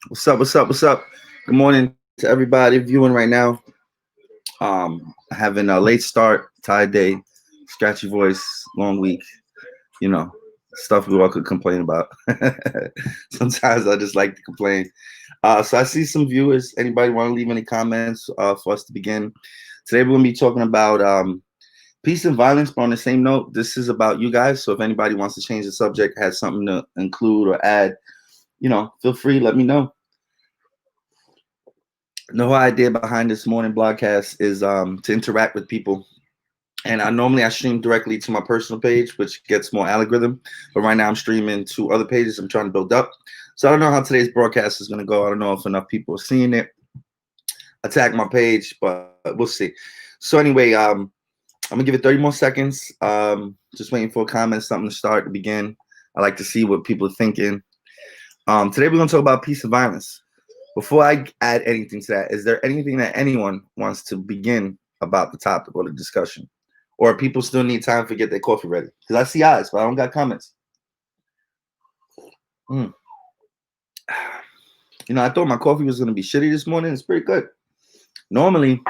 What's up? What's up? What's up? Good morning to everybody viewing right now. Having a late start, tired day, scratchy voice, long week. You know, stuff we all could complain about. Sometimes I just like to complain. So I see some viewers. Anybody want to leave any comments for us to begin? Today we're gonna be talking about peace and violence. But on the same note, this is about you guys. So if anybody wants to change the subject, has something to include or add, feel free. Let me know. The whole idea behind this morning broadcast is to interact with people. And I stream directly to my personal page, which gets more algorithm. But right now I'm streaming to other pages I'm trying to build up. So I don't know how today's broadcast is going to go. I don't know if enough people are seeing it. Attack my page, but we'll see. So anyway, I'm gonna give it 30 more seconds. Just waiting for comments, something to start to begin. I like to see what people are thinking. Today we're gonna talk about peace and violence. Before I add anything to that, is there anything that anyone wants to begin about the topic or the discussion? Or people still need time to get their coffee ready? Because I see eyes, but I don't got comments. Mm. I thought my coffee was going to be shitty this morning. It's pretty good. Normally,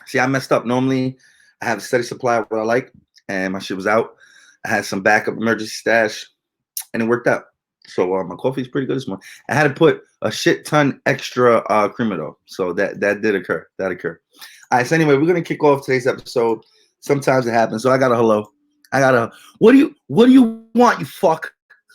see, I messed up. Normally, I have a steady supply of what I like, and my shit was out. I had some backup emergency stash, and it worked out. So my coffee is pretty good this morning. I had to put a shit ton extra creamer though, so that did occur. That occurred. All right. So anyway, we're gonna kick off today's episode. Sometimes it happens. So I got a hello. I got a what do you want, you fuck?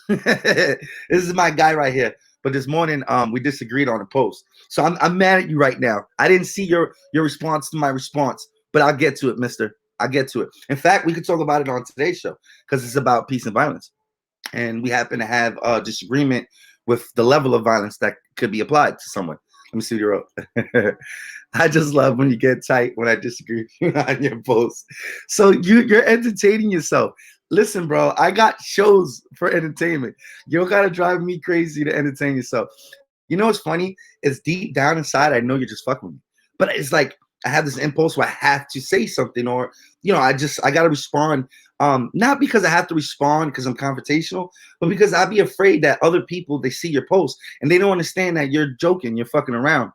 This is my guy right here. But this morning, we disagreed on a post. So I'm mad at you right now. I didn't see your response to my response, but I'll get to it, mister. I'll get to it. In fact, we could talk about it on today's show because it's about peace and violence. And we happen to have a disagreement with the level of violence that could be applied to someone. Let me see your rope. I just love when you get tight when I disagree on your post. So you're entertaining yourself. Listen, bro, I got shows for entertainment. You don't gotta drive me crazy to entertain yourself. You know what's funny? It's deep down inside, I know you're just fucking with me. But it's like I have this impulse where I have to say something, or I gotta respond. Not because I have to respond because I'm confrontational, but because I'd be afraid that other people, they see your post and they don't understand that you're joking, you're fucking around.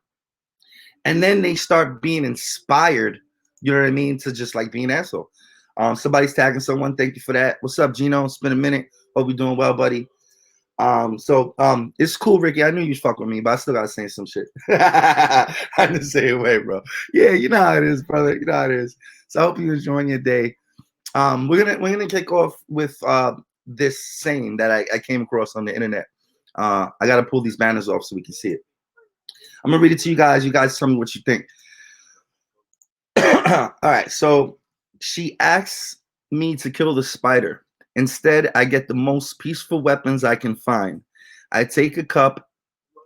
And then they start being inspired, you know what I mean, to just like be an asshole. Somebody's tagging someone. Thank you for that. What's up, Gino? It's been a minute. Hope you're doing well, buddy. It's cool, Ricky. I knew you'd fuck with me, but I still gotta say some shit. I'm the same way, bro. Yeah, you know how it is, brother. You know how it is. So I hope you're enjoying your day. We're gonna kick off with this saying that I came across on the internet. I gotta pull these banners off so we can see it. I'm gonna read it to you guys. You guys tell me what you think. All right. So she asks me to kill the spider. Instead, I get the most peaceful weapons I can find. I take a cup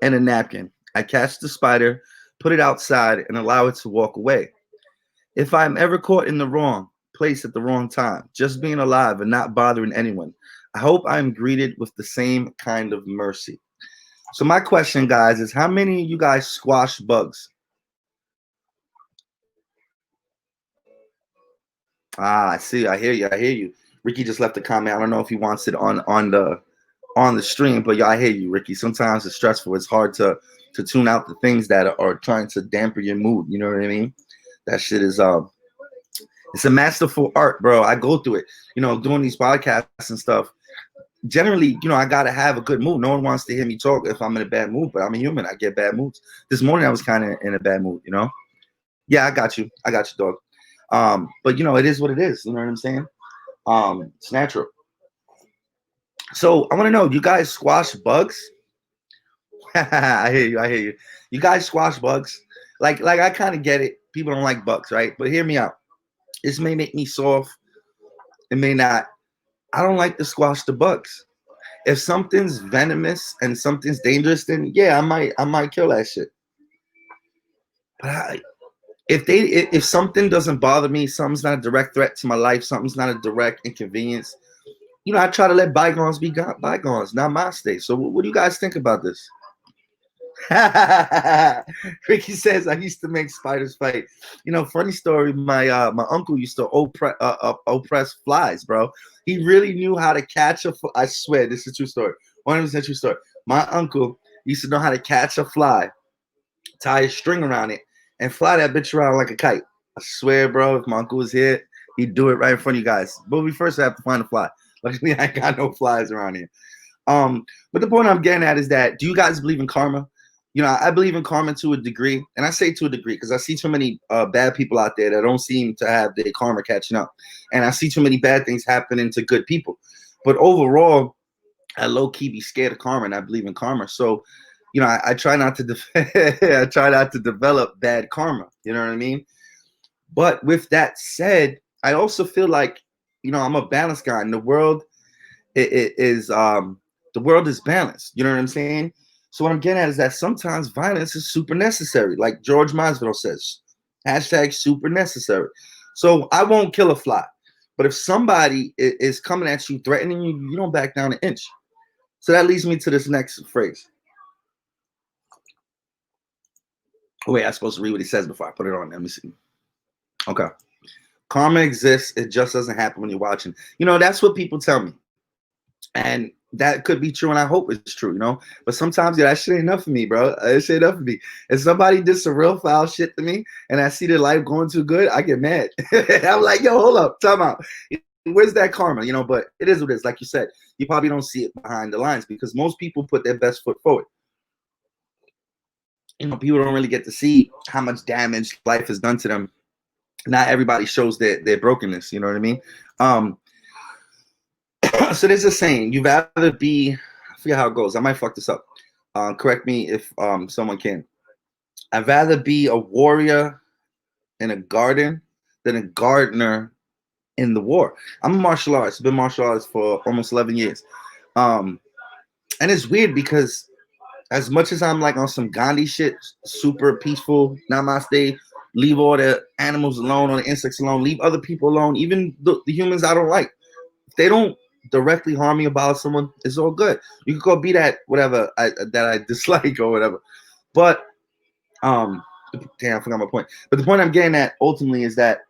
and a napkin. I catch the spider, put it outside, and allow it to walk away. If I'm ever caught in the wrong place at the wrong time, just being alive and not bothering anyone, I hope I'm greeted with the same kind of mercy. So my question, guys, is how many of you guys squash bugs? I see. I hear you. I hear you. Ricky just left a comment. I don't know if he wants it on the stream, but yeah, I hear you, Ricky. Sometimes it's stressful. It's hard to tune out the things that are trying to dampen your mood. You know what I mean? That shit is it's a masterful art, bro. I go through it. Doing these podcasts and stuff. Generally, I gotta have a good mood. No one wants to hear me talk if I'm in a bad mood, but I'm a human. I get bad moods. This morning I was kind of in a bad mood. Yeah, I got you. I got you, dog. But it is what it is. You know what I'm saying? It's natural. So I want to know, you guys squash bugs? I hear you. I hear you. You guys squash bugs? Like I kind of get it. People don't like bugs, right? But hear me out. This may make me soft. It may not. I don't like to squash the bugs. If something's venomous and something's dangerous, then yeah, I might kill that shit. But if something doesn't bother me, something's not a direct threat to my life, something's not a direct inconvenience, I try to let bygones be bygones, not my state. So what do you guys think about this? Ricky says I used to make spiders fight. Funny story. My uncle used to oppress flies, bro. He really knew how to catch a fly. I swear, this is a true story. 100% true story. My uncle used to know how to catch a fly, tie a string around it, and fly that bitch around like a kite. I swear, bro, if my uncle was here, he'd do it right in front of you guys. But we first have to find a fly. Luckily, I ain't got no flies around here. But the point I'm getting at is that, do you guys believe in karma? You know, I believe in karma to a degree, and I say to a degree because I see too many bad people out there that don't seem to have their karma catching up, and I see too many bad things happening to good people. But overall, I low key be scared of karma, and I believe in karma. So, you know, I try not to I try not to develop bad karma. You know what I mean? But with that said, I also feel like, you know, I'm a balanced guy, and the world the world is balanced. You know what I'm saying? So what I'm getting at is that sometimes violence is super necessary, like George Masvidal says, hashtag super necessary. So I won't kill a fly, but if somebody is coming at you, threatening you, you don't back down an inch. So that leads me to this next phrase. Oh, wait, I'm supposed to read what he says before I put it on. Let me see. Okay. Karma exists. It just doesn't happen when you're watching. You know, that's what people tell me. And that could be true, and I hope it's true, you know. But sometimes, yeah, that shit ain't enough for me, bro. That shit ain't enough for me. If somebody did some real foul shit to me, and I see their life going too good, I get mad. I'm like, yo, hold up, time out. Where's that karma, you know? But it is what it is. Like you said, you probably don't see it behind the lines because most people put their best foot forward. You know, people don't really get to see how much damage life has done to them. Not everybody shows their brokenness. You know what I mean? So there's a saying: you'd rather be, I forget how it goes. I might fuck this up. Correct me if someone can. I'd rather be a warrior in a garden than a gardener in the war. I'm a martial artist. I've been martial arts for almost 11 years. And it's weird because as much as I'm like on some Gandhi shit, super peaceful, namaste, leave all the animals alone, all the insects alone, leave other people alone, even the humans I don't like. If they don't directly harm me about someone, it's all good. You can go be that whatever that I dislike or whatever. But damn, I forgot my point. But the point I'm getting at ultimately is that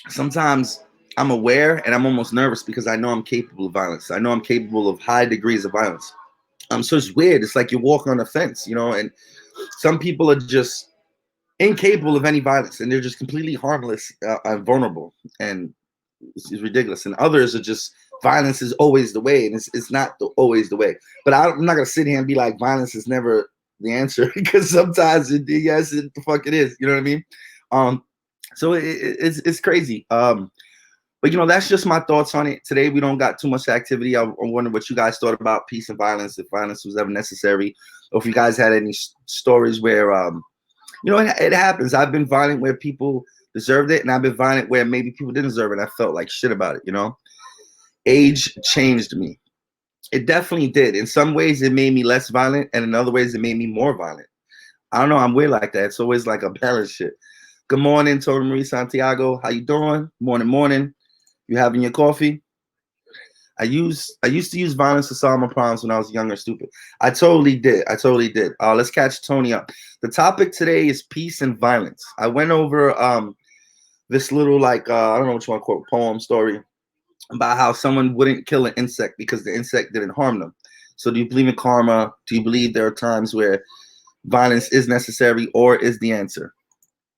sometimes I'm aware and I'm almost nervous because I know I'm capable of violence. I know I'm capable of high degrees of violence. So it's weird. It's like you walk on a fence, you know, and some people are just incapable of any violence and they're just completely harmless and vulnerable. And it's ridiculous. And others are just, violence is always the way. And it's not always the way. But I'm not going to sit here and be like, violence is never the answer because sometimes yes, the fuck it is. You know what I mean? So it's crazy. But you know, that's just my thoughts on it. Today we don't got too much activity. I'm wondering what you guys thought about peace and violence, if violence was ever necessary, or if you guys had any stories where you know, it happens. I've been violent where people deserved it, and I've been violent where maybe people didn't deserve it. And I felt like shit about it, you know. Age changed me. It definitely did. In some ways it made me less violent, and in other ways it made me more violent. I don't know, I'm weird like that. It's always like a balance shit. Good morning, Tony Marie Santiago. How you doing? Morning. You having your coffee? I used to use violence to solve my problems when I was young or stupid. I totally did. Let's catch Tony up. The topic today is peace and violence. I went over this little like I don't know what you want to quote, poem story about how someone wouldn't kill an insect because the insect didn't harm them. So do you believe in karma? Do you believe there are times where violence is necessary or is the answer?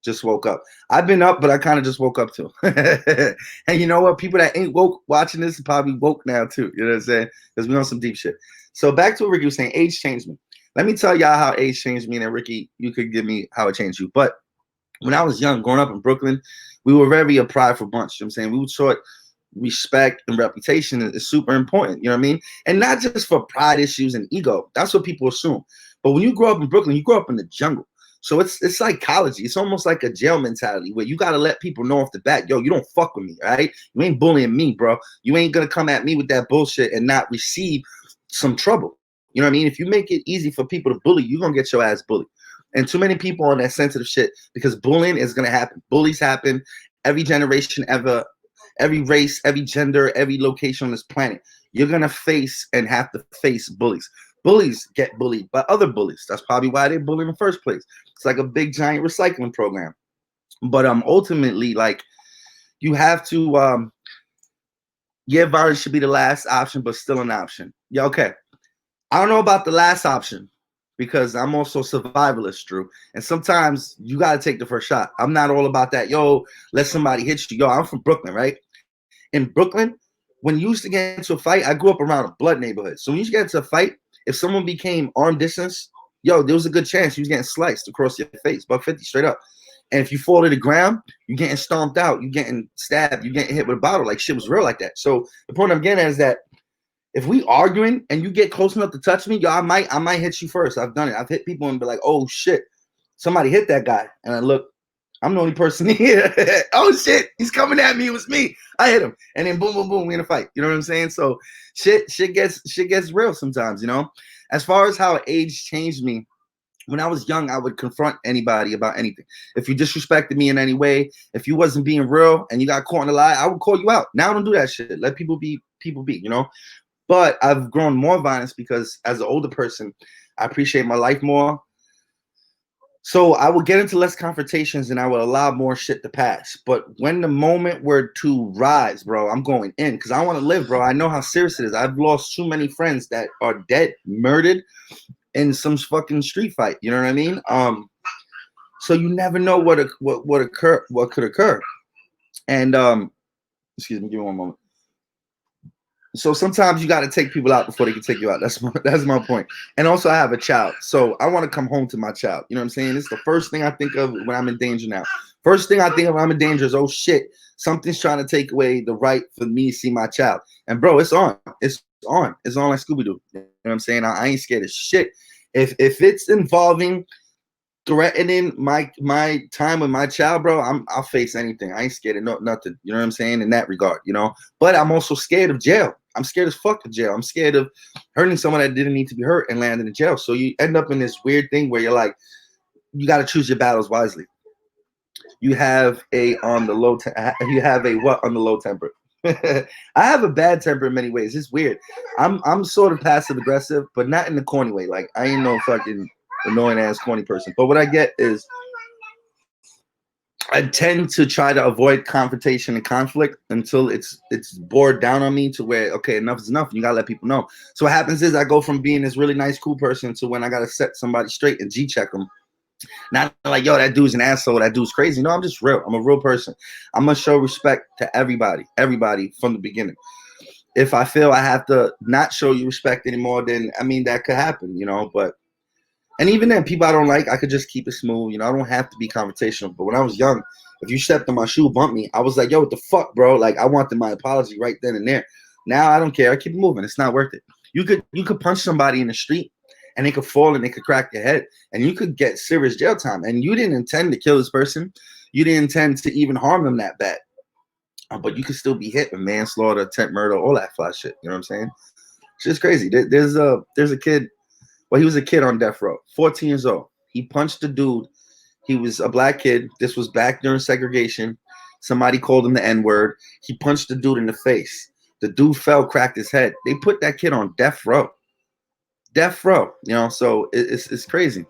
Just woke up. I've been up, but I kind of just woke up too. And you know what? People that ain't woke watching this probably woke now too. You know what I'm saying? Because we on some deep shit. So back to what Ricky was saying. Age changed me. Let me tell y'all how age changed me, and then Ricky, you could give me how it changed you. But when I was young, growing up in Brooklyn, we were very a prideful bunch. You know what I'm saying? We were taught respect and reputation is super important. You know what I mean? And not just for pride issues and ego. That's what people assume. But when you grow up in Brooklyn, you grow up in the jungle. So it's psychology. It's almost like a jail mentality where you got to let people know off the bat, yo, you don't fuck with me, right? You ain't bullying me, bro. You ain't going to come at me with that bullshit and not receive some trouble. You know what I mean? If you make it easy for people to bully, you're going to get your ass bullied. And too many people on that sensitive shit because bullying is going to happen. Bullies happen every generation ever, every race, every gender, every location on this planet. You're going to face and have to face bullies. Bullies get bullied by other bullies. That's probably why they bully in the first place. It's like a big giant recycling program. But ultimately, like, you have to violence should be the last option, but still an option. Yeah, okay. I don't know about the last option because I'm also survivalist, Drew. And sometimes you got to take the first shot. I'm not all about that. Yo, let somebody hit you. Yo, I'm from Brooklyn, right? In Brooklyn, when you used to get into a fight, I grew up around a blood neighborhood. So when you used to get into a fight, if someone became arm distance, yo, there was a good chance you was getting sliced across your face, buck 50 straight up. And if you fall to the ground, you're getting stomped out, you're getting stabbed, you're getting hit with a bottle. Like shit was real like that. So the point I'm getting at is that if we arguing and you get close enough to touch me, yo, I might hit you first. I've done it. I've hit people and be like, oh shit, somebody hit that guy. And I look, I'm the only person here. Oh shit, he's coming at me. It was me. I hit him. And then boom, boom, boom, we in a fight. You know what I'm saying? So shit gets real sometimes, you know? As far as how age changed me, when I was young, I would confront anybody about anything. If you disrespected me in any way, if you wasn't being real and you got caught in a lie, I would call you out. Now I don't do that shit. Let people be, you know? But I've grown more violence because as an older person, I appreciate my life more. So I would get into less confrontations and I would allow more shit to pass. But when the moment were to rise, bro, I'm going in because I want to live, bro. I know how serious it is. I've lost too many friends that are dead, murdered in some fucking street fight. You know what I mean? So you never know what could occur. And excuse me, give me one moment. So sometimes you got to take people out before they can take you out. That's my point. And also I have a child. So I want to come home to my child. You know what I'm saying? It's the first thing I think of when I'm in danger now. First thing I think of when I'm in danger is, oh shit, something's trying to take away the right for me to see my child. And bro, it's on. It's on. It's on like Scooby-Doo. You know what I'm saying? I ain't scared of shit. If it's involving threatening my time with my child, bro, I'll face anything. I ain't scared of nothing. You know what I'm saying? In that regard, you know. But I'm also scared of jail. I'm scared as fuck of jail. I'm scared of hurting someone that didn't need to be hurt and landing in jail. So you end up in this weird thing where you're like, you got to choose your battles wisely. You have a on the low. You have a what on the low temper. I have a bad temper in many ways. It's weird. I'm sort of passive aggressive, but not in the corny way. Like I ain't no fucking annoying ass corny person. But what I get is I tend to try to avoid confrontation and conflict until it's bored down on me to where, okay, enough is enough. And you gotta let people know. So what happens is I go from being this really nice, cool person to when I gotta set somebody straight and G-check them. Not like, yo, that dude's an asshole, that dude's crazy. No, I'm just real. I'm a real person. I'm gonna show respect to everybody from the beginning. If I feel I have to not show you respect anymore, then I mean that could happen, you know, but and even then, people I don't like, I could just keep it smooth. You know, I don't have to be confrontational. But when I was young, if you stepped on my shoe, bumped me, I was like, yo, what the fuck, bro? Like, I wanted my apology right then and there. Now I don't care. I keep moving. It's not worth it. You could punch somebody in the street and they could fall and they could crack your head and you could get serious jail time. And you didn't intend to kill this person. You didn't intend to even harm them that bad. But you could still be hit with manslaughter, attempt murder, all that fly shit. You know what I'm saying? It's just crazy. There's a kid. Well, he was a kid on death row, 14 years old. He punched a dude. He was a black kid. This was back during segregation. Somebody called him the N-word. He punched the dude in the face. The dude fell, cracked his head. They put that kid on death row. Death row, you know, so it's crazy.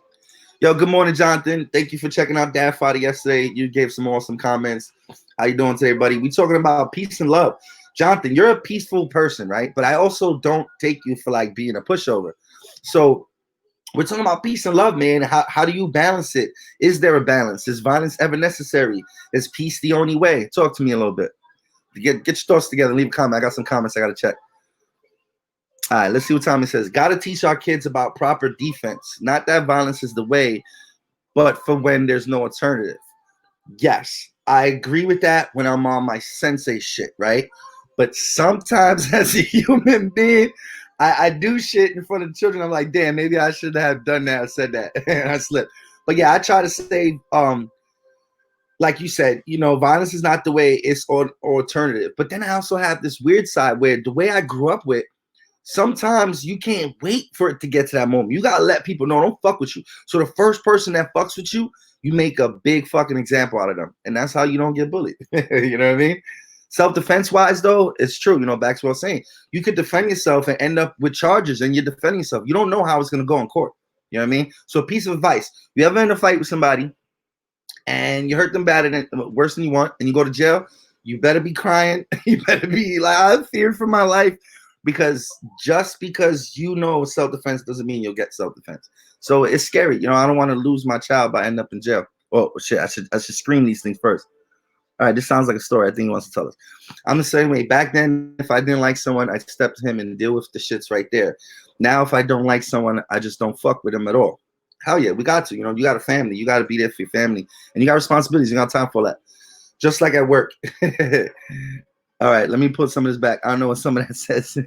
Yo, good morning, Jonathan. Thank you for checking out Dad Fodder yesterday. You gave some awesome comments. How you doing today, buddy? We talking about peace and love. Jonathan, you're a peaceful person, right? But I also don't take you for like being a pushover. So we're talking about peace and love, man. How do you balance it? Is there a balance? Is violence ever necessary? Is peace the only way? Talk to me a little bit. Get your thoughts together. Leave a comment. I got some comments I got to check. All right, let's see what Tommy says. Got to teach our kids about proper defense. Not that violence is the way, but for when there's no alternative. Yes, I agree with that when I'm on my sensei shit, right? But sometimes as a human being, I do shit in front of the children. I'm like, damn, maybe I should have done that or said that. And I slipped. But yeah, I try to say, like you said, you know, violence is not the way, it's alternative. But then I also have this weird side where the way I grew up with, sometimes you can't wait for it to get to that moment. You got to let people know, don't fuck with you. So the first person that fucks with you, you make a big fucking example out of them. And that's how you don't get bullied. You know what I mean? Self-defense wise, though, it's true. You know, back to what I was saying. You could defend yourself and end up with charges and you're defending yourself. You don't know how it's going to go in court. You know what I mean? So a piece of advice. You ever in a fight with somebody and you hurt them bad and worse than you want and you go to jail, you better be crying. You better be like, I'm feared for my life because just because you know self-defense doesn't mean you'll get self-defense. So it's scary. You know, I don't want to lose my child by ending up in jail. Oh shit, I should scream these things first. All right, this sounds like a story I think he wants to tell us. I'm the same way. Back then, if I didn't like someone, I'd step to him and deal with the shits right there. Now, if I don't like someone, I just don't fuck with him at all. Hell yeah, we got to. You know, you got a family. You got to be there for your family. And you got responsibilities. You got time for that. Just like at work. All right, let me put some of this back. I don't know what some of that says.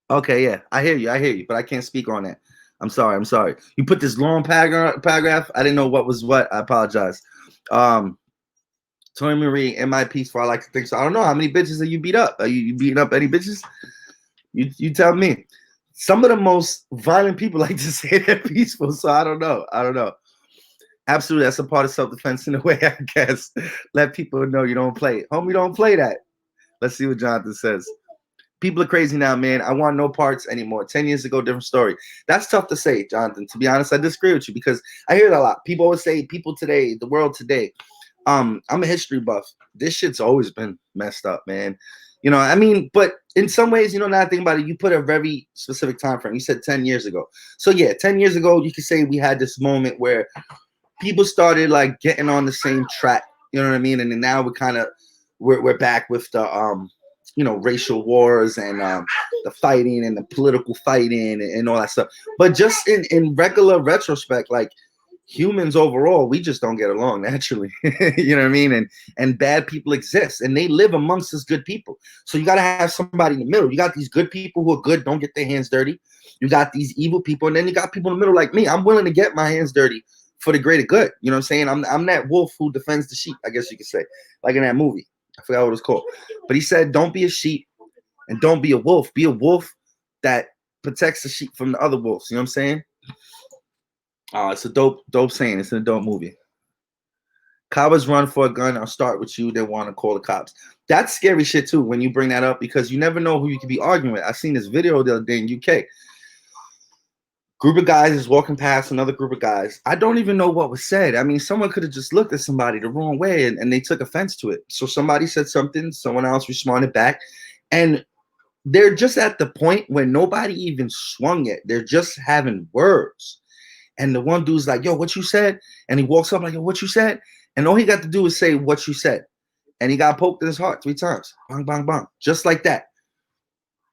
Okay, yeah, I hear you, but I can't speak on that. I'm sorry. You put this long paragraph. I didn't know what was what. I apologize. Tony Marie, in my piece, for I like to think so. I don't know how many bitches have you beat up. Are you beating up any bitches? You tell me. Some of the most violent people like to say they're peaceful, so I don't know. Absolutely, that's a part of self-defense in a way, I guess. Let people know you don't play. Homie, don't play that. Let's see what Jonathan says. People are crazy now, man. I want no parts anymore. 10 years ago, different story. That's tough to say, Jonathan. To be honest, I disagree with you because I hear it a lot. People always say people today, the world today. I'm a history buff. This shit's always been messed up, man. You know, I mean, but in some ways, you know, now I think about it, you put a very specific time frame. You said 10 years ago. So yeah, 10 years ago, you could say we had this moment where people started like getting on the same track. You know what I mean? And then now we're back with the you know, racial wars and the fighting and the political fighting and all that stuff. But just in regular retrospect, like humans overall, we just don't get along naturally. You know what I mean? And bad people exist and they live amongst us good people. So you got to have somebody in the middle. You got these good people who are good, don't get their hands dirty. You got these evil people, and then you got people in the middle like me. I'm willing to get my hands dirty for the greater good. You know what I'm saying? I'm that wolf who defends the sheep, I guess you could say, like in that movie. I forgot what it was called. But he said, don't be a sheep and don't be a wolf. Be a wolf that protects the sheep from the other wolves. You know what I'm saying? It's a dope saying. It's in a dope movie. Cowards run for a gun. I'll start with you. They want to call the cops. That's scary shit too when you bring that up because you never know who you could be arguing with. I seen this video the other day in UK. Group of guys is walking past another group of guys. I don't even know what was said. I mean, someone could have just looked at somebody the wrong way and they took offense to it. So somebody said something, someone else responded back. And they're just at the point where nobody even swung yet. They're just having words. And the one dude's like, yo, what you said? And he walks up like, yo, what you said? And all he got to do is say what you said. And he got poked in his heart 3 times. Bang, bang, bang. Just like that.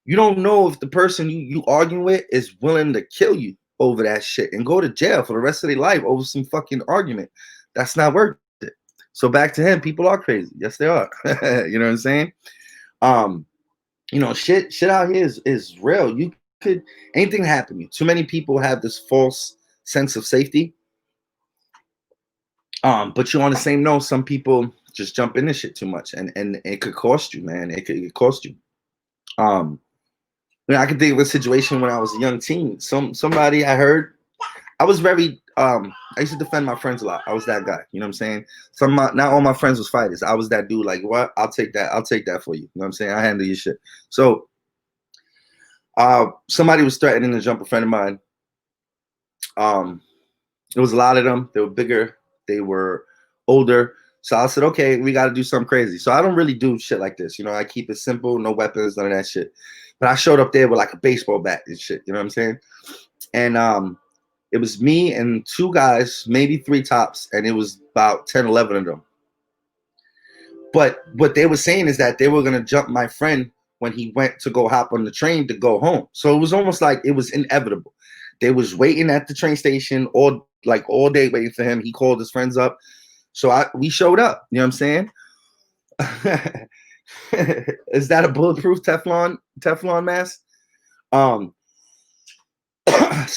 You don't know if the person you arguing with is willing to kill you over that shit and go to jail for the rest of their life over some fucking argument. That's not worth it. So back to him, people are crazy. Yes, they are. You know what I'm saying? You know, shit out here is real. You could anything happen to you. Too many people have this false sense of safety. But you on the same note, some people just jump into shit too much and it could cost you, man. It could cost you. You know, I can think of a situation when I was a young teen. Somebody I heard, I was very I used to defend my friends a lot. I was that guy, you know what I'm saying? Not all my friends was fighters. I was that dude, like, what? I'll take that for you. You know what I'm saying? I handle your shit. So somebody was threatening to jump a friend of mine. There was a lot of them. They were bigger, they were older. So I said, okay, we got to do something crazy. So I don't really do shit like this. You know, I keep it simple, no weapons, none of that shit. But I showed up there with like a baseball bat and shit. You know what I'm saying? And it was me and 2 guys, maybe 3 tops. And it was about 10, 11 of them. But what they were saying is that they were going to jump my friend when he went to go hop on the train to go home. So it was almost like it was inevitable. They was waiting at the train station all day waiting for him. He called his friends up. So we showed up. You know what I'm saying? Is that a bulletproof Teflon mask? So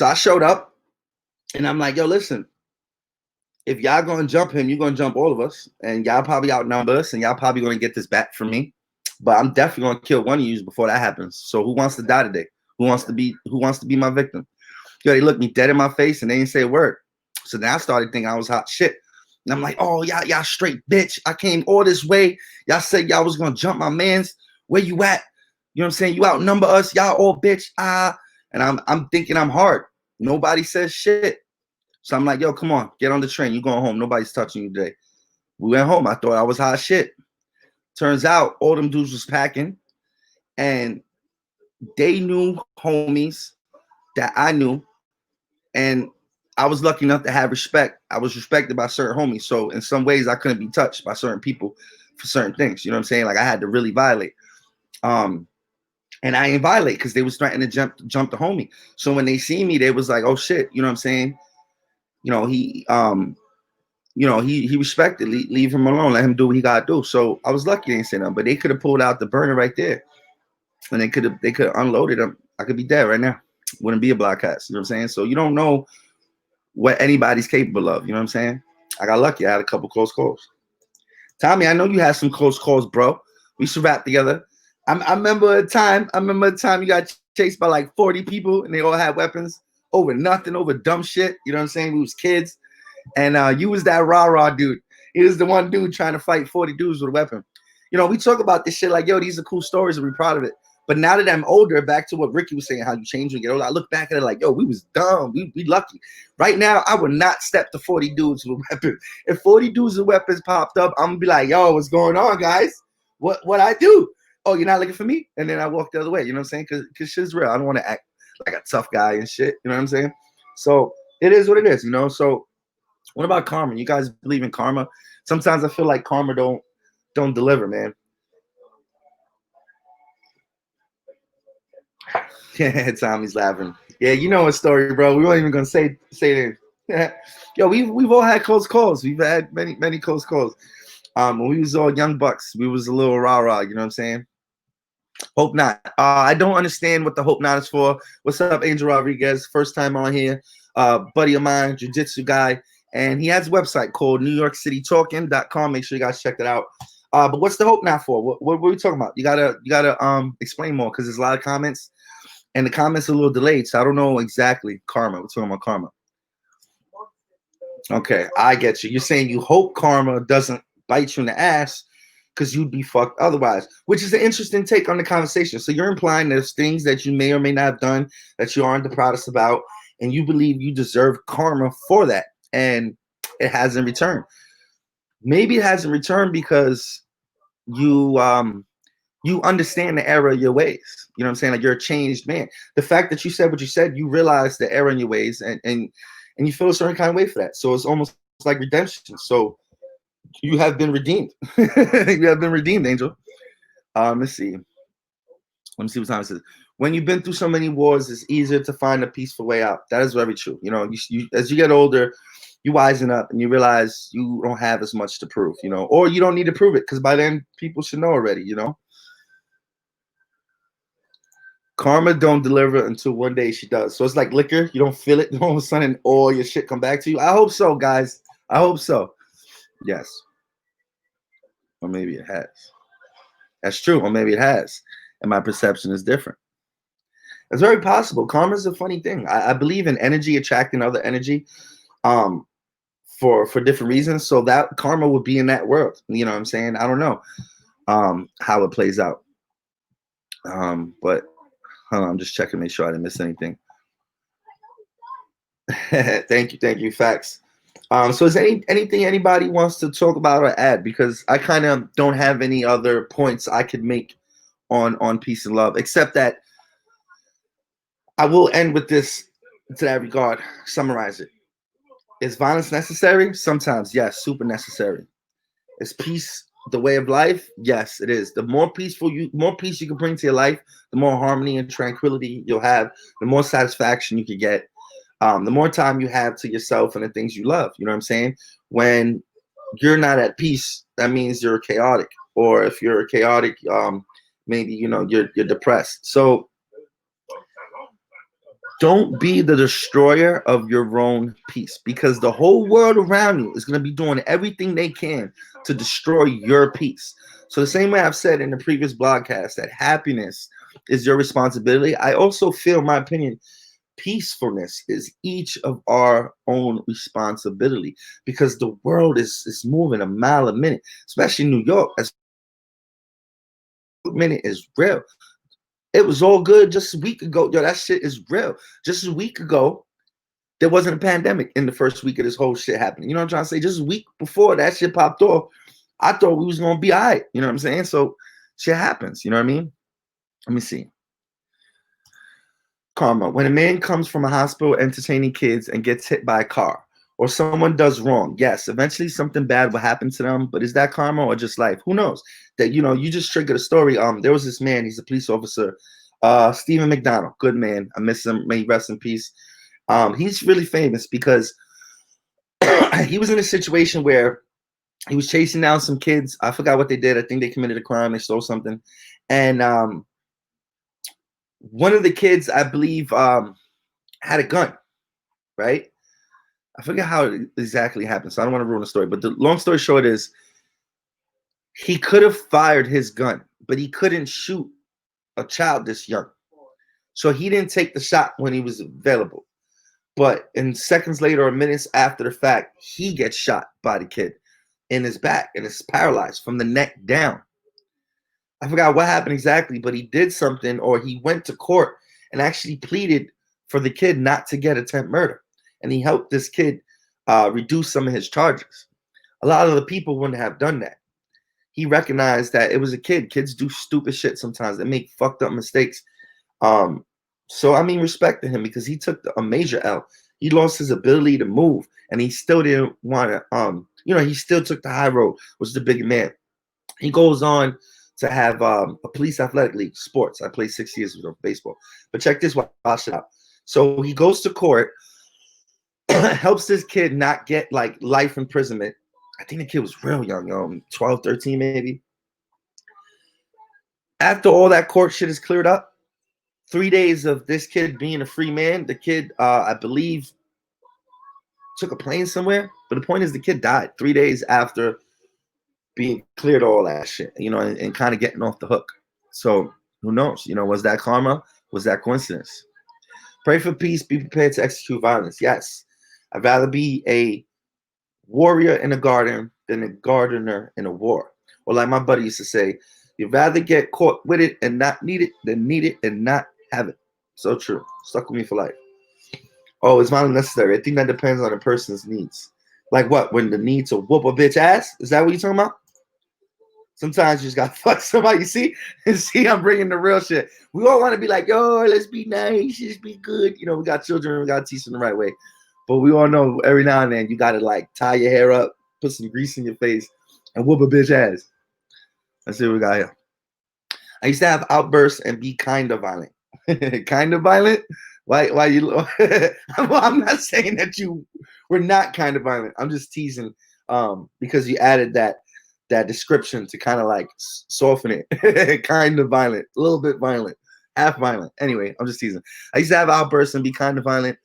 I showed up and I'm like, yo, listen, if y'all gonna jump him, you're gonna jump all of us, and y'all probably outnumber us, and y'all probably gonna get this back from me. But I'm definitely gonna kill one of you before that happens. So who wants to die today? Who wants to be my victim? Yo, they looked me dead in my face and they didn't say a word. So then I started thinking I was hot shit. And I'm like, oh, y'all straight bitch. I came all this way. Y'all said y'all was gonna jump my mans. Where you at? You know what I'm saying? You outnumber us, y'all all bitch. And I'm thinking I'm hard. Nobody says shit. So I'm like, yo, come on, get on the train. You going home. Nobody's touching you today. We went home. I thought I was hot shit. Turns out all them dudes was packing. and they knew homies that I knew, and I was lucky enough to have respect. I was respected by certain homies. So in some ways I couldn't be touched by certain people for certain things. You know what I'm saying? Like I had to really violate. And I ain't violate because they was threatening to jump the homie. So when they see me, they was like, oh shit, you know what I'm saying? He he respected, leave him alone, let him do what he gotta do. So I was lucky they didn't say nothing, but they could have pulled out the burner right there and they could have unloaded him. I could be dead right now. Wouldn't be a Blogcast. You know what I'm saying? So you don't know what anybody's capable of. You know what I'm saying? I got lucky. I had a couple close calls. Tommy, I know you had some close calls, bro. We should rap together. I remember a time you got chased by like 40 people and they all had weapons over nothing, over dumb shit. You know what I'm saying? We was kids. And you was that rah-rah dude. He was the one dude trying to fight 40 dudes with a weapon. We talk about this shit like, yo, these are cool stories and we're proud of it. But now that I'm older, back to what Ricky was saying, how you change when you get older, I look back at it like, yo, we was dumb. We lucky. Right now, I would not step to 40 dudes with weapons. If 40 dudes with weapons popped up, I'm going to be like, yo, what's going on, guys? What I do? Oh, you're not looking for me? And then I walk the other way. You know what I'm saying? Because shit's real. I don't want to act like a tough guy and shit. You know what I'm saying? So it is what it is, So what about karma? You guys believe in karma? Sometimes I feel like karma don't deliver, man. Yeah, Tommy's laughing. Yeah, you know a story, bro. We weren't even gonna say it. Yo, we've all had close calls. We've had many close calls. When we was all young bucks, we was a little rah-rah, you know what I'm saying? Hope not. I don't understand what the hope not is for. What's up, Angel Rodriguez? First time on here. Buddy of mine, jiu-jitsu guy. And he has a website called NewYorkCityTalking.com. Make sure you guys check that out. But what's the hope not for? What are we talking about? You gotta explain more because there's a lot of comments. And the comments are a little delayed, so I don't know exactly. Karma. We're talking about karma. Okay, I get you. You're saying you hope karma doesn't bite you in the ass because you'd be fucked otherwise, which is an interesting take on the conversation. So you're implying there's things that you may or may not have done that you aren't the proudest about, and you believe you deserve karma for that, and it hasn't returned. Maybe it hasn't returned because you understand the error of your ways. You know what I'm saying? Like you're a changed man. The fact that you said what you said, you realize the error in your ways and you feel a certain kind of way for that. So it's almost like redemption. So you have been redeemed. You have been redeemed, Angel. Let's see. Let me see what time it says. When you've been through so many wars, it's easier to find a peaceful way out. That is very true. You as you get older, you wisen up and you realize you don't have as much to prove, or you don't need to prove it because by then people should know already, Karma don't deliver until one day she does. So it's like liquor. You don't feel it. All of a sudden, all your shit come back to you. I hope so, guys. I hope so. Yes. Or maybe it has. That's true. Or maybe it has. And my perception is different. It's very possible. Karma is a funny thing. I believe in energy attracting other energy for different reasons. So that karma would be in that world. You know what I'm saying? I don't know how it plays out. But hold on, I'm just checking to make sure I didn't miss anything. Thank you. Facts. So is anything anybody wants to talk about or add? Because I kind of don't have any other points I could make on peace and love, except that I will end with this to that regard. Summarize it. Is violence necessary? Sometimes, yes, super necessary. Is peace the way of life? Yes, it is. The more peace you can bring to your life, the more harmony and tranquility you'll have, the more satisfaction you can get, the more time you have to yourself and the things you love. You know what I'm saying? When you're not at peace, that means you're chaotic. Or if you're chaotic, maybe you're depressed. So don't be the destroyer of your own peace, because the whole world around you is going to be doing everything they can to destroy your peace. So the same way I've said in the previous Blogcast that happiness is your responsibility, I also feel, in my opinion, peacefulness is each of our own responsibility, because the world is moving a mile a minute, especially New York. As a minute is real. It was all good just a week ago. Yo, that shit is real. Just a week ago, there wasn't a pandemic in the first week of this whole shit happening. You know what I'm trying to say? Just a week before that shit popped off, I thought we was going to be all right. You know what I'm saying? So shit happens. You know what I mean? Let me see. Karma. When a man comes from a hospital entertaining kids and gets hit by a car, or someone does wrong, yes, eventually something bad will happen to them. But is that karma or just life? Who knows? That you just triggered a story. There was this man. He's a police officer, Stephen McDonald. Good man. I miss him. May he rest in peace. He's really famous because he was in a situation where he was chasing down some kids. I forgot what they did. I think they committed a crime. They stole something, and one of the kids, I believe, had a gun, right? I forget how it exactly happened, so I don't want to ruin the story. But the long story short is he could have fired his gun, but he couldn't shoot a child this young. So he didn't take the shot when he was available. But in seconds later or minutes after the fact, he gets shot by the kid in his back and is paralyzed from the neck down. I forgot what happened exactly, but he did something, or he went to court and actually pleaded for the kid not to get attempt murder. And he helped this kid reduce some of his charges. A lot of the people wouldn't have done that. He recognized that it was a kid. Kids do stupid shit sometimes. They make fucked up mistakes. So, I mean, respect to him because he took a major L. He lost his ability to move, and he still didn't want to, he still took the high road, was the big man. He goes on to have a police athletic league, sports. I played 6 years of baseball. But check this watch out. So he goes to court, helps this kid not get like life imprisonment. I think the kid was real young, 12, 13 maybe. After all that court shit is cleared up, 3 days of this kid being a free man, the kid, I believe, took a plane somewhere. But the point is the kid died 3 days after being cleared all that shit, and kind of getting off the hook. So who knows? Was that karma? Was that coincidence? Pray for peace. Be prepared to execute violence. Yes. I'd rather be a warrior in a garden than a gardener in a war. Or like my buddy used to say, you'd rather get caught with it and not need it than need it and not have it. So true. Stuck with me for life. Oh, it's not necessary. I think that depends on the person's needs. Like what? When the need to whoop a bitch ass? Is that what you're talking about? Sometimes you just got to fuck somebody. See, I'm bringing the real shit. We all want to be like, yo, let's be nice, just be good. We got children, we got to teach them the right way. But we all know every now and then you got to like tie your hair up, put some grease in your face, and whoop a bitch ass. Let's see what we got here. I used to have outbursts and be kind of violent. Kind of violent? Why you? I'm not saying that you were not kind of violent. I'm just teasing because you added that description to kind of like soften it. Kind of violent, a little bit violent, half violent. Anyway, I'm just teasing. I used to have outbursts and be kind of violent.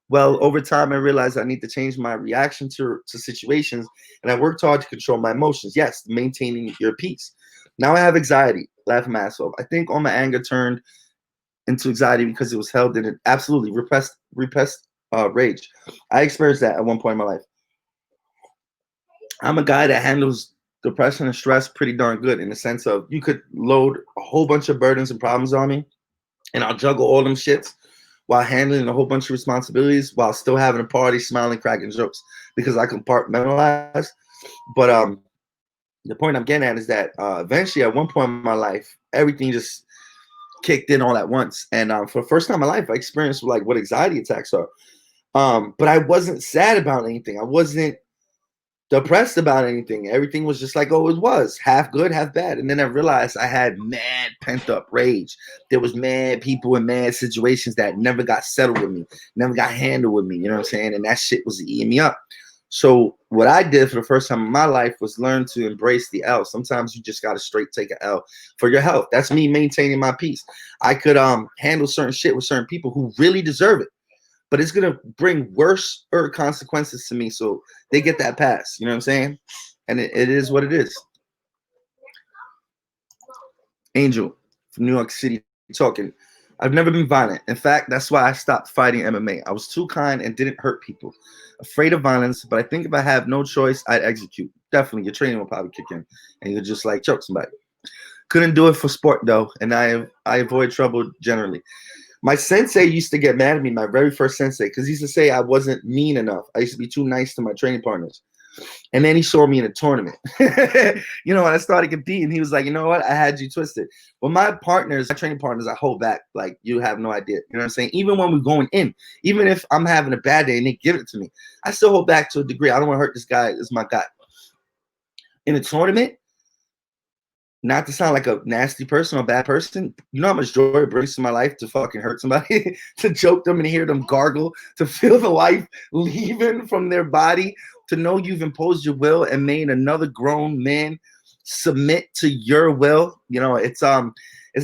Well, over time, I realized I need to change my reaction to situations, and I worked hard to control my emotions. Yes, maintaining your peace. Now I have anxiety. Laugh my ass off. I think all my anger turned into anxiety because it was held in an absolutely repressed rage. I experienced that at one point in my life. I'm a guy that handles depression and stress pretty darn good in the sense of you could load a whole bunch of burdens and problems on me, and I'll juggle all them shits while handling a whole bunch of responsibilities while still having a party, smiling, cracking jokes because I compartmentalize. But the point I'm getting at is that eventually at one point in my life, everything just kicked in all at once. And for the first time in my life, I experienced like what anxiety attacks are. But I wasn't sad about anything. I wasn't depressed about anything. Everything was just like, oh, it was half good, half bad. And then I realized I had mad pent up rage. There was mad people in mad situations that never got settled with me, never got handled with me. You know what I'm saying? And that shit was eating me up. So what I did for the first time in my life was learn to embrace the L. Sometimes you just got to straight take an L for your health. That's me maintaining my peace. I could handle certain shit with certain people who really deserve it, but it's going to bring worse consequences to me. So they get that pass. You know what I'm saying? And it is what it is. Angel from New York City talking. I've never been violent. In fact, that's why I stopped fighting MMA. I was too kind and didn't hurt people. Afraid of violence, but I think if I have no choice, I'd execute. Definitely, your training will probably kick in, and you'll just like choke somebody. Couldn't do it for sport though, and I avoid trouble generally. My sensei used to get mad at me, my very first sensei, because he used to say I wasn't mean enough. I used to be too nice to my training partners. And then he saw me in a tournament. You know, when I started competing, he was like, you know what? I had you twisted. But my partners, my training partners, I hold back like you have no idea. You know what I'm saying? Even when we're going in, even if I'm having a bad day and they give it to me, I still hold back to a degree. I don't want to hurt this guy. This is my guy. In a tournament, not to sound like a nasty person or a bad person, you know how much joy it brings to my life to fucking hurt somebody, to choke them and hear them gargle, to feel the life leaving from their body, to know you've imposed your will and made another grown man submit to your will. You know, it's a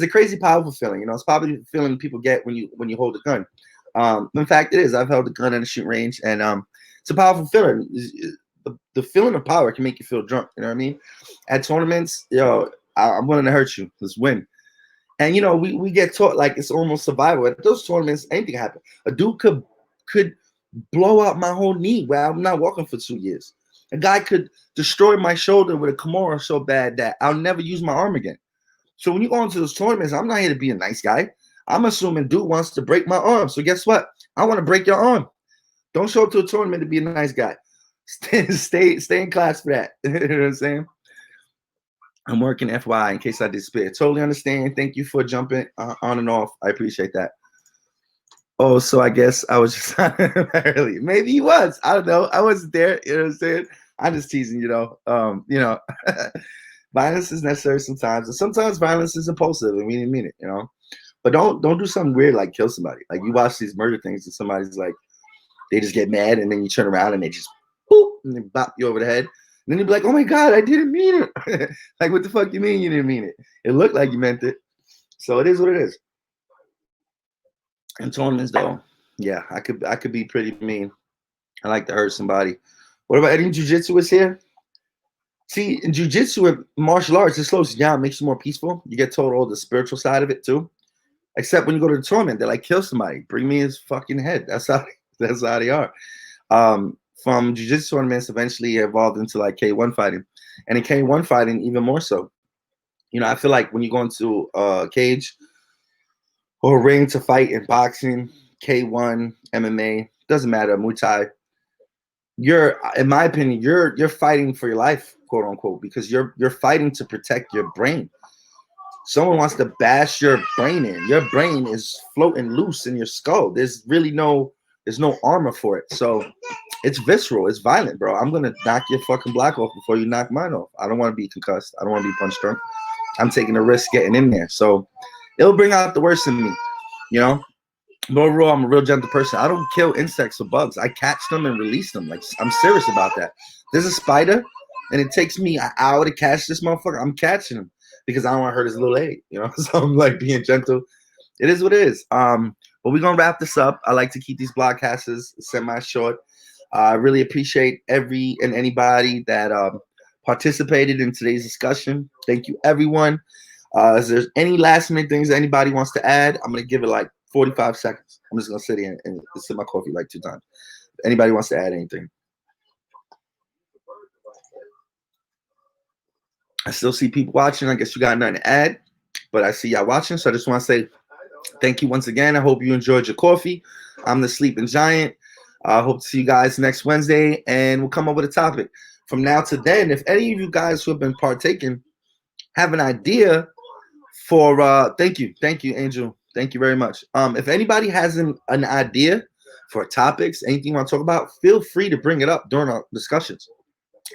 crazy powerful feeling. You know, it's probably the feeling people get when you hold a gun. In fact, it is. I've held a gun in a shooting range, and it's a powerful feeling. The feeling of power can make you feel drunk. You know what I mean? At tournaments, I'm willing to hurt you. Let's win. And you know, we get taught like it's almost survival. At those tournaments, anything can happen. A dude could blow out my whole knee where I'm not walking for 2 years. A guy could destroy my shoulder with a Kimura so bad that I'll never use my arm again. So when you go into those tournaments, I'm not here to be a nice guy. I'm assuming dude wants to break my arm. So guess what? I want to break your arm. Don't show up to a tournament to be a nice guy. Stay in class for that. You know what I'm saying? I'm working FYI in case I disappear. Totally understand. Thank you for jumping on and off. I appreciate that. Oh, so I guess I was just early. Maybe he was. I don't know. I wasn't there. You know what I'm saying? I'm just teasing, you know. Violence is necessary sometimes, and sometimes violence is impulsive, and we didn't mean it, you know. But don't do something weird like kill somebody. Like you watch these murder things, and somebody's like, they just get mad, and then you turn around and they just boop, and they bop you over the head. And then you'd be like, oh my God, I didn't mean it. Like, what the fuck you mean you didn't mean it? It looked like you meant it. So it is what it is. In tournaments, though, yeah, I could be pretty mean. I like to hurt somebody. What about any jiu-jitsu is here? See, in jiu-jitsu and martial arts, it slows you down, makes you more peaceful. You get told all the spiritual side of it too. Except when you go to the tournament, they're like, kill somebody, bring me his fucking head. That's how they are. From jiu-jitsu tournaments, eventually evolved into like K1 fighting, and in K1 fighting even more so. You know, I feel like when you go into a cage or a ring to fight in boxing, K1, MMA, doesn't matter, Muay Thai, in my opinion, you're fighting for your life, quote unquote, because you're fighting to protect your brain. Someone wants to bash your brain in. Your brain is floating loose in your skull. There's no armor for it. So it's visceral. It's violent, bro. I'm going to knock your fucking block off before you knock mine off. I don't want to be concussed. I don't want to be punch drunk. I'm taking a risk getting in there. So it'll bring out the worst in me, you know? But overall, I'm a real gentle person. I don't kill insects or bugs. I catch them and release them. Like, I'm serious about that. There's a spider, and it takes me an hour to catch this motherfucker. I'm catching him because I don't want to hurt his little egg, you know? So I'm like being gentle. It is what it is. But we're going to wrap this up. I like to keep these broadcasts semi-short. I really appreciate every and anybody that participated in today's discussion. Thank you, everyone. Is there any last minute things that anybody wants to add? I'm going to give it like 45 seconds. I'm just going to sit here and sip my coffee like 2 times. If anybody wants to add anything. I still see people watching. I guess you got nothing to add, but I see y'all watching. So I just want to say thank you once again. I hope you enjoyed your coffee. I'm the Sleeping Giant. I hope to see you guys next Wednesday, and we'll come up with a topic. From now to then, if any of you guys who have been partaking have an idea for thank you, Angel. Thank you very much. If anybody has an idea for topics, anything you want to talk about, feel free to bring it up during our discussions.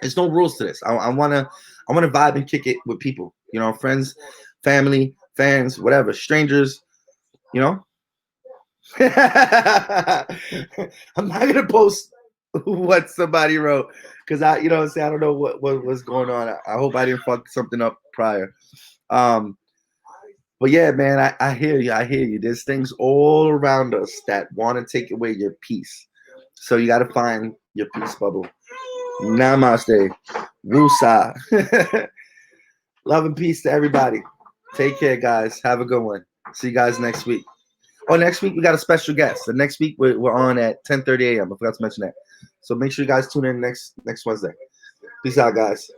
There's no rules to this. I wanna vibe and kick it with people, you know, friends, family, fans, whatever, strangers, you know. I'm not gonna post what somebody wrote because I don't know what's going on. I hope I didn't fuck something up prior. But yeah, man, I hear you. There's things all around us that want to take away your peace. So you got to find your peace bubble. Namaste. Wusa. Love and peace to everybody. Take care, guys. Have a good one. See you guys next week. Oh, next week we got a special guest. So next week we're on at 10:30 a.m. I forgot to mention that. So make sure you guys tune in next Wednesday. Peace out, guys.